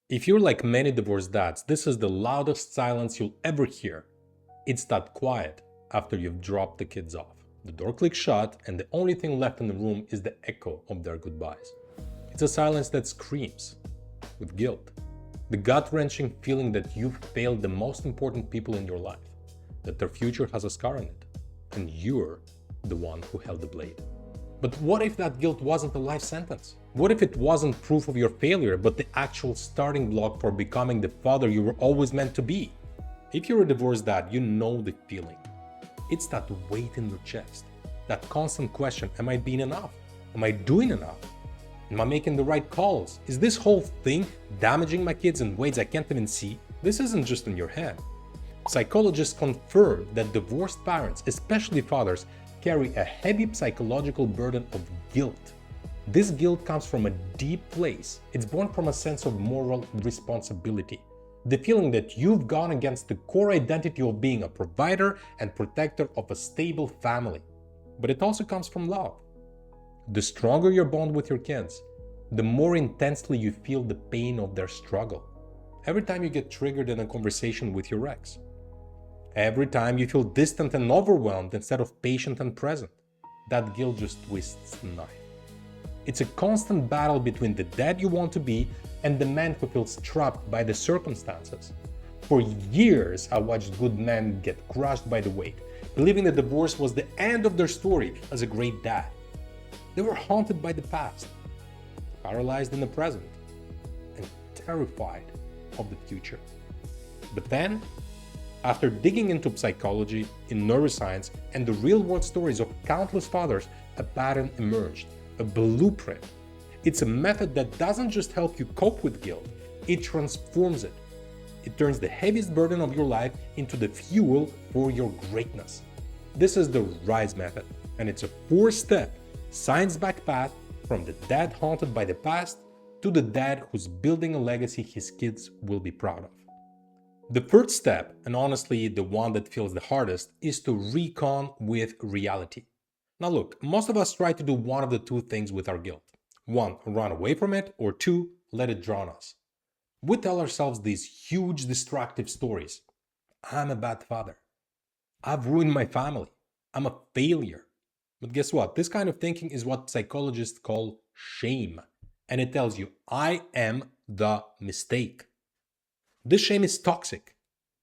If you're like many divorced dads, this is the loudest silence you'll ever hear. It's that quiet after you've dropped the kids off. The door clicks shut, and the only thing left in the room is the echo of their goodbyes. It's a silence that screams with guilt. The gut-wrenching feeling that you've failed the most important people in your life, that their future has a scar on it, and you're the one who held the blade. But what if that guilt wasn't a life sentence? What if it wasn't proof of your failure, but the actual starting block for becoming the father you were always meant to be? If you're a divorced dad, you know the feeling. It's that weight in your chest, that constant question, am I being enough? Am I doing enough? Am I making the right calls? Is this whole thing damaging my kids in ways I can't even see? This isn't just in your head. Psychologists confirm that divorced parents, especially fathers, carry a heavy psychological burden of guilt. This guilt comes from a deep place. It's born from a sense of moral responsibility. The feeling that you've gone against the core identity of being a provider and protector of a stable family. But it also comes from love. The stronger your bond with your kids, the more intensely you feel the pain of their struggle. Every time you get triggered in a conversation with your ex. Every time you feel distant and overwhelmed instead of patient and present. That guilt just twists the knife. It's a constant battle between the dad you want to be and the man who feels trapped by the circumstances. For years, I watched good men get crushed by the weight, believing that divorce was the end of their story as a great dad. They were haunted by the past, paralyzed in the present, and terrified of the future. But then, after digging into psychology, in neuroscience, and the real-world stories of countless fathers, a pattern emerged, a blueprint. It's a method that doesn't just help you cope with guilt, it transforms it. It turns the heaviest burden of your life into the fuel for your greatness. This is the RISE method, and it's a 4-step, science-backed path from the dad haunted by the past to the dad who's building a legacy his kids will be proud of. The first step, and honestly the one that feels the hardest, is to recon with reality. Now look, most of us try to do one of the two things with our guilt. 1, run away from it, or 2, let it drown us. We tell ourselves these huge destructive stories. I'm a bad father. I've ruined my family. I'm a failure. But guess what? This kind of thinking is what psychologists call shame. And it tells you, I am the mistake. This shame is toxic.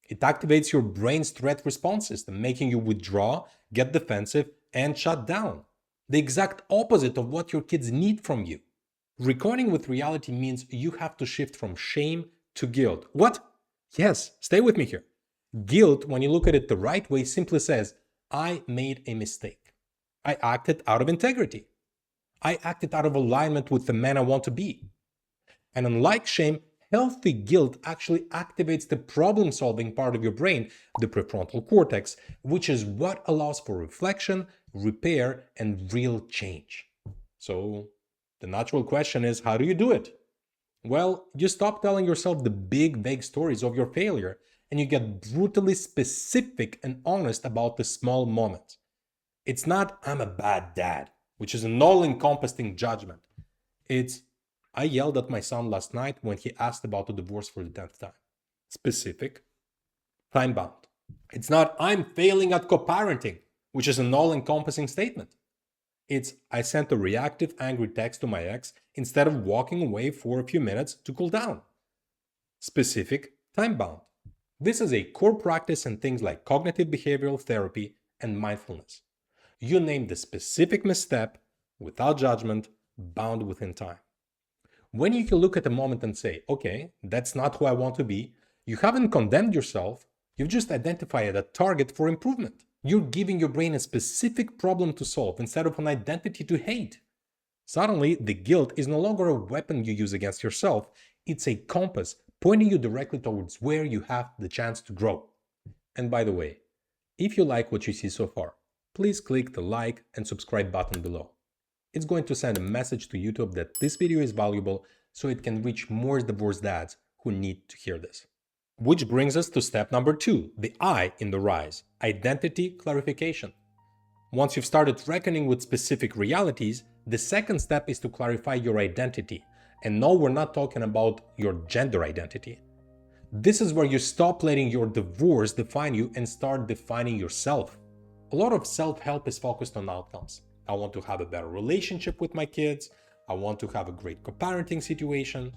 It activates your brain's threat response system, making you withdraw, get defensive, and shut down. The exact opposite of what your kids need from you. Reckoning with reality means you have to shift from shame to guilt. What? Yes, stay with me here. Guilt, when you look at it the right way, simply says, I made a mistake. I acted out of integrity. I acted out of alignment with the man I want to be. And unlike shame, healthy guilt actually activates the problem-solving part of your brain, the prefrontal cortex, which is what allows for reflection, repair, and real change. So, the natural question is, how do you do it? Well, you stop telling yourself the big, vague stories of your failure, and you get brutally specific and honest about the small moments. It's not, I'm a bad dad, which is an all-encompassing judgment. It's, I yelled at my son last night when he asked about a divorce for the 10th time. Specific, time-bound. It's not, I'm failing at co-parenting, which is an all-encompassing statement. It's, I sent a reactive, angry text to my ex instead of walking away for a few minutes to cool down. Specific, time-bound. This is a core practice in things like cognitive behavioral therapy and mindfulness. You name the specific misstep, without judgment, bound within time. When you can look at a moment and say, okay, that's not who I want to be, you haven't condemned yourself, you've just identified a target for improvement. You're giving your brain a specific problem to solve instead of an identity to hate. Suddenly, the guilt is no longer a weapon you use against yourself, it's a compass pointing you directly towards where you have the chance to grow. And by the way, if you like what you see so far, please click the like and subscribe button below. It's going to send a message to YouTube that this video is valuable so it can reach more divorced dads who need to hear this. Which brings us to step number 2, the I in the RISE, identity clarification. Once you've started reckoning with specific realities, the second step is to clarify your identity, And no, we're not talking about your gender identity. This is where you stop letting your divorce define you and start defining yourself. A lot of self-help is focused on outcomes. I want to have a better relationship with my kids. I want to have a great co-parenting situation.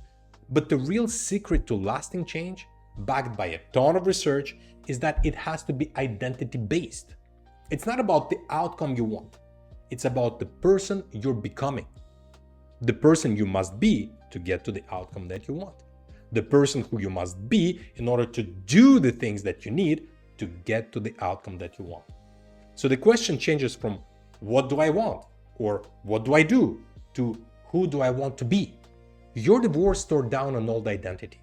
But the real secret to lasting change, backed by a ton of research, is that it has to be identity-based. It's not about the outcome you want. It's about the person you're becoming. The person you must be to get to the outcome that you want. The person who you must be in order to do the things that you need to get to the outcome that you want. So the question changes from what do I want or what do I do to who do I want to be. Your divorce tore down an old identity.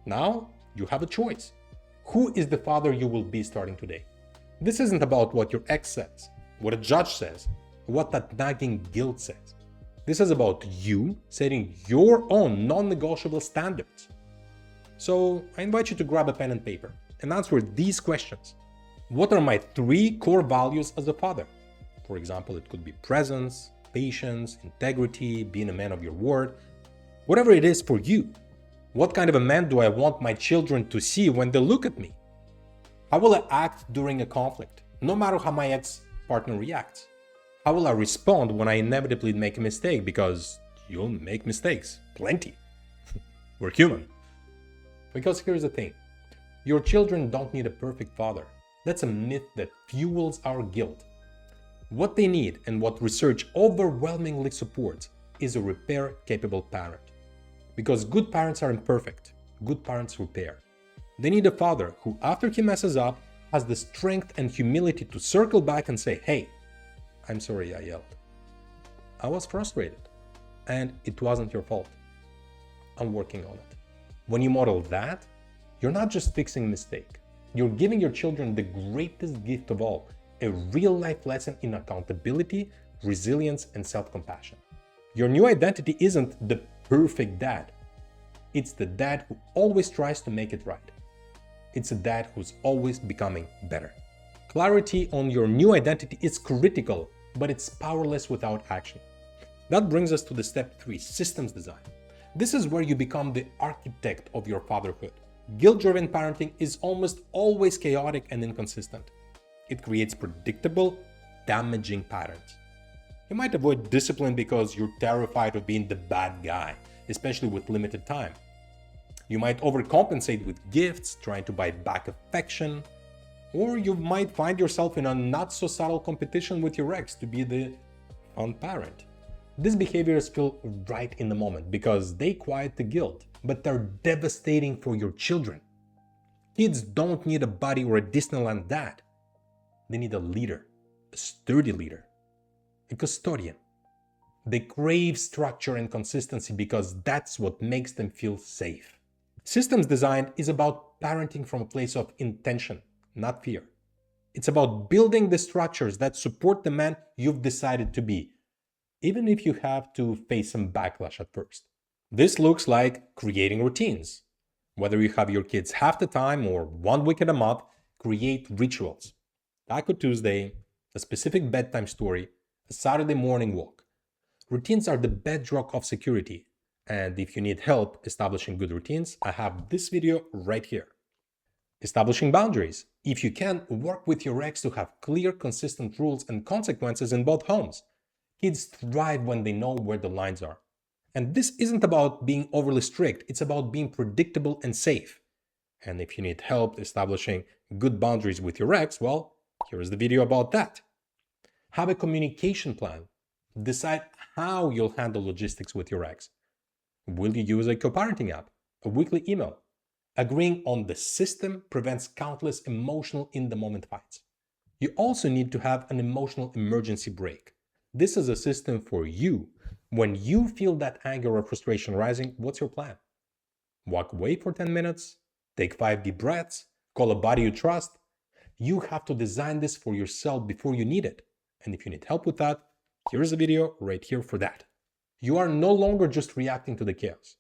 Now you have a choice. Who is the father you will be starting today? This isn't about what your ex says, what a judge says, what that nagging guilt says. This is about you setting your own non-negotiable standards. So I invite you to grab a pen and paper and answer these questions. What are my 3 core values as a father? For example, it could be presence, patience, integrity, being a man of your word, whatever it is for you. What kind of a man do I want my children to see when they look at me? How will I act during a conflict, no matter how my ex-partner reacts? How will I respond when I inevitably make a mistake? Because you'll make mistakes, plenty. We're human. Because here's the thing, your children don't need a perfect father. That's a myth that fuels our guilt. What they need, and what research overwhelmingly supports, is a repair-capable parent. Because good parents aren't perfect, good parents repair. They need a father who, after he messes up, has the strength and humility to circle back and say, hey, I'm sorry I yelled. I was frustrated, and it wasn't your fault. I'm working on it. When you model that, you're not just fixing a mistake. You're giving your children the greatest gift of all, a real-life lesson in accountability, resilience, and self-compassion. Your new identity isn't the perfect dad. It's the dad who always tries to make it right. It's a dad who's always becoming better. Clarity on your new identity is critical, but it's powerless without action. That brings us to the step 3, systems design. This is where you become the architect of your fatherhood. Guilt-driven parenting is almost always chaotic and inconsistent. It creates predictable, damaging patterns. You might avoid discipline because you're terrified of being the bad guy, especially with limited time. You might overcompensate with gifts, trying to buy back affection, or you might find yourself in a not-so-subtle competition with your ex to be the fun parent. These behaviors feel right in the moment because they quiet the guilt, but they're devastating for your children. Kids don't need a buddy or a Disneyland dad. They need a leader, a sturdy leader, a custodian. They crave structure and consistency because that's what makes them feel safe. Systems design is about parenting from a place of intention, not fear. It's about building the structures that support the man you've decided to be, even if you have to face some backlash at first. This looks like creating routines. Whether you have your kids half the time or 1 week a month, create rituals. Taco Tuesday, a specific bedtime story, a Saturday morning walk. Routines are the bedrock of security. And if you need help establishing good routines, I have this video right here. Establishing boundaries. If you can, work with your ex to have clear, consistent rules and consequences in both homes. Kids thrive when they know where the lines are. And this isn't about being overly strict, it's about being predictable and safe. And if you need help establishing good boundaries with your ex, well, here's the video about that. Have a communication plan. Decide how you'll handle logistics with your ex. Will you use a co-parenting app, a weekly email? Agreeing on the system prevents countless emotional in-the-moment fights. You also need to have an emotional emergency brake. This is a system for you. When you feel that anger or frustration rising, what's your plan? Walk away for 10 minutes, take 5 deep breaths, call a buddy you trust. You have to design this for yourself before you need it. And if you need help with that, here's a video right here for that. You are no longer just reacting to the chaos.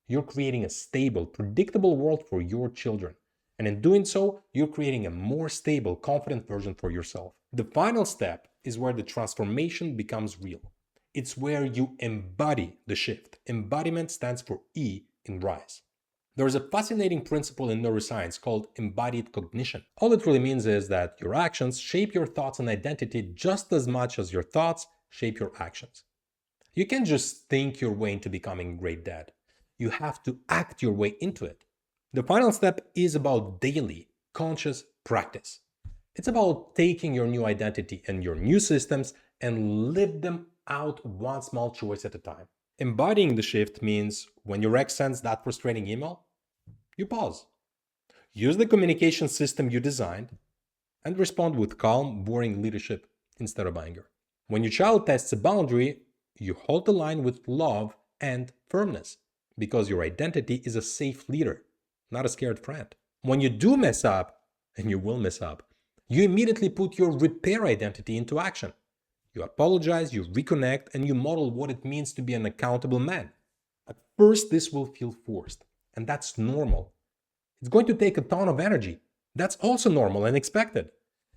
You're creating a stable, predictable world for your children. And in doing so, you're creating a more stable, confident version for yourself. The final step is where the transformation becomes real. It's where you embody the shift. Embodiment stands for E in RISE. There is a fascinating principle in neuroscience called embodied cognition. All it really means is that your actions shape your thoughts and identity just as much as your thoughts shape your actions. You can't just think your way into becoming a great dad. You have to act your way into it. The final step is about daily, conscious practice. It's about taking your new identity and your new systems and live them out one small choice at a time. Embodying the shift means when your ex sends that frustrating email, you pause. Use the communication system you designed and respond with calm, boring leadership instead of anger. When your child tests a boundary, you hold the line with love and firmness because your identity is a safe leader, not a scared friend. When you do mess up, and you will mess up, you immediately put your repair identity into action. You apologize, you reconnect, and you model what it means to be an accountable man. At first, this will feel forced, and that's normal. It's going to take a ton of energy. That's also normal and expected.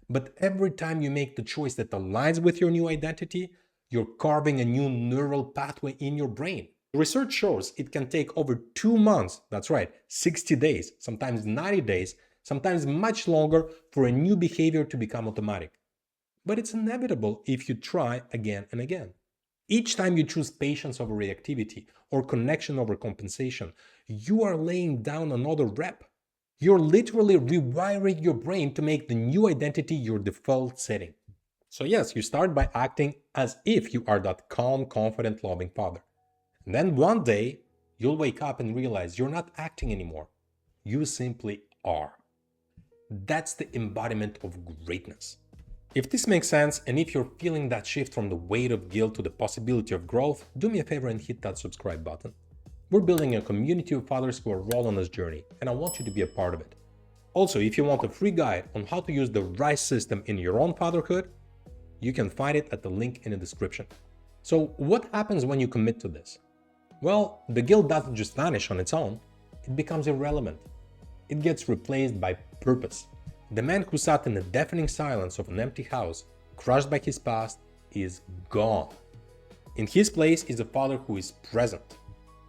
But every time you make the choice that aligns with your new identity, you're carving a new neural pathway in your brain. Research shows it can take over 2 months, that's right, 60 days, sometimes 90 days, sometimes much longer for a new behavior to become automatic. But it's inevitable if you try again and again. Each time you choose patience over reactivity or connection over compensation, you are laying down another rep. You're literally rewiring your brain to make the new identity your default setting. So yes, you start by acting as if you are that calm, confident, loving father. And then one day, you'll wake up and realize you're not acting anymore. You simply are. That's the embodiment of greatness. If this makes sense, and if you're feeling that shift from the weight of guilt to the possibility of growth, do me a favor and hit that subscribe button. We're building a community of fathers who are all on this journey, and I want you to be a part of it. Also, if you want a free guide on how to use the RISE system in your own fatherhood, you can find it at the link in the description. So what happens when you commit to this? Well, the guilt doesn't just vanish on its own, it becomes irrelevant. It gets replaced by purpose. The man who sat in the deafening silence of an empty house, crushed by his past, is gone. In his place is a father who is present.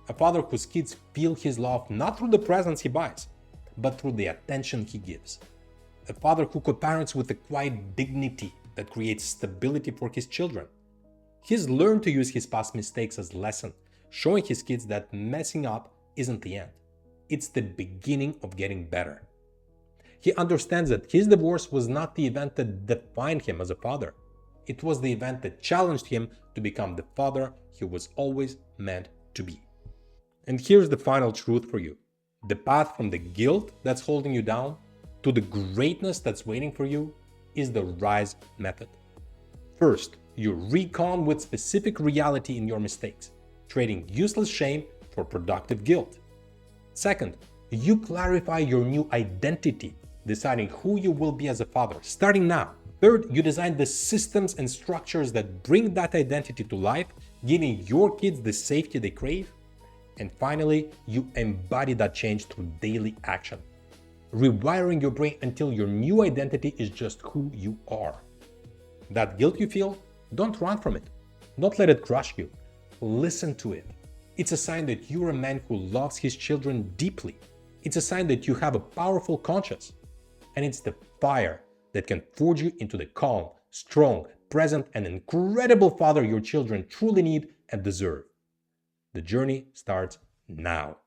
A father whose kids feel his love not through the presents he buys, but through the attention he gives. A father who co-parents with a quiet dignity that creates stability for his children. He's learned to use his past mistakes as lesson, showing his kids that messing up isn't the end. It's the beginning of getting better. He understands that his divorce was not the event that defined him as a father. It was the event that challenged him to become the father he was always meant to be. And here's the final truth for you. The path from the guilt that's holding you down to the greatness that's waiting for you is the RISE method. First, you recon with specific reality in your mistakes, trading useless shame for productive guilt. Second, you clarify your new identity, deciding who you will be as a father, starting now. Third, you design the systems and structures that bring that identity to life, giving your kids the safety they crave. And finally, you embody that change through daily action, rewiring your brain until your new identity is just who you are. That guilt you feel, don't run from it. Don't let it crush you. Listen to it. It's a sign that you're a man who loves his children deeply. It's a sign that you have a powerful conscience. And it's the fire that can forge you into the calm, strong, present, and incredible father your children truly need and deserve. The journey starts now.